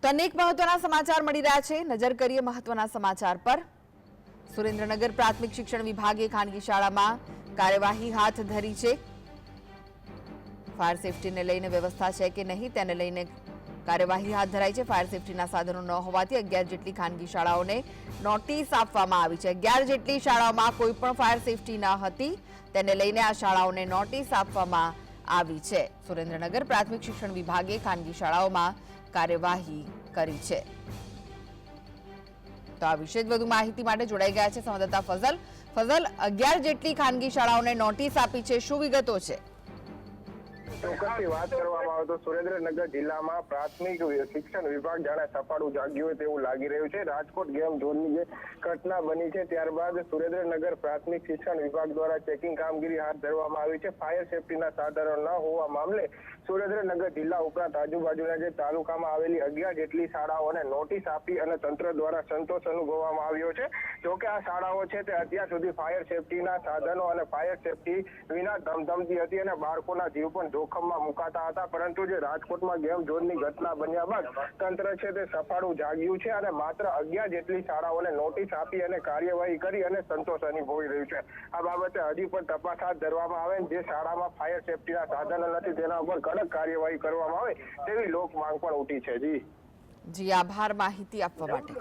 તો અનેક મહત્વના સમાચાર મળી રહ્યા છે। નજર કરીએ મહત્વના સમાચાર પર। સુરેન્દ્રનગર પ્રાથમિક શિક્ષણ વિભાગે ખાનગી શાળામાં કાર્યવાહી હાથ ધરી છે। ફાયર સેફટીને લઈને વ્યવસ્થા છે કે નહીં તેને લઈને કાર્યવાહી હાથ ધરાઈ છે। ફાયર સેફટીના સાધનો ન હોવાથી 11 જેટલી ખાનગી શાળાઓને નોટિસ આપવામાં આવી છે। 11 જેટલી શાળાઓમાં કોઈ પણ ફાયર સેફટી ન હતી તેને લઈને આ શાળાઓને નોટિસ આપવામાં આવી છે। સુરેન્દ્રનગર પ્રાથમિક શિક્ષણ વિભાગે ખાનગી શાળાઓમાં કાર્યવાહી કરી છે। તો આ વિશે વધુ માહિતી માટે જોડાઈ ગયા છે સંવાદદાતા ફઝલ। ફઝલ, 11 જેટલી ખાનગી શાળાઓને નોટિસ આપી છે, શું વિગતો છે? ચોક્કસથી વાત કરવામાં આવે તો સુરેન્દ્રનગર જિલ્લામાં પ્રાથમિક શિક્ષણ વિભાગ જાણે સફાળું જાગ્યું હોય તેવું લાગી રહ્યું છે। રાજકોટ ગેમ ઝોનની જે ઘટના બની છે ત્યારબાદ સુરેન્દ્રનગર પ્રાથમિક શિક્ષણ વિભાગ દ્વારા ચેકિંગ કામગીરી હાથ ધરવામાં આવી છે। ફાયર સેફટીના સાધનો ન હોવા મામલે સુરેન્દ્રનગર જિલ્લા ઉપરાંત આજુબાજુના જે તાલુકામાં આવેલી 11 જેટલી શાળાઓને નોટિસ આપી અને તંત્ર દ્વારા સંતોષ અનુભવવામાં આવ્યો છે। જોકે આ શાળાઓ છે તે અત્યાર સુધી ફાયર સેફટીના સાધનો અને ફાયર સેફટી વિના ધમધમતી હતી અને બાળકોના જીવ પણ જોખમમાં મુકાતા હતા, પરંતુ જે રાજકોટમાં ગેમ ઝોનની ઘટના બન્યા બાદ તંત્ર છે તે સફાળું જાગ્યું છે અને માત્ર 11 જેટલી શાળાઓને નોટિસ આપી અને કાર્યવાહી કરી અને સંતોષ અનુભવી રહ્યું છે। આ બાબતે હજી પણ તપાસ હાથ ધરવામાં આવે, જે શાળામાં ફાયર સેફટીના સાધનો નથી તેના ઉપર કડક કાર્યવાહી કરવામાં આવે તેવી લોક માંગ પણ ઉઠી છે। જી આભાર માહિતી આપવા માટે।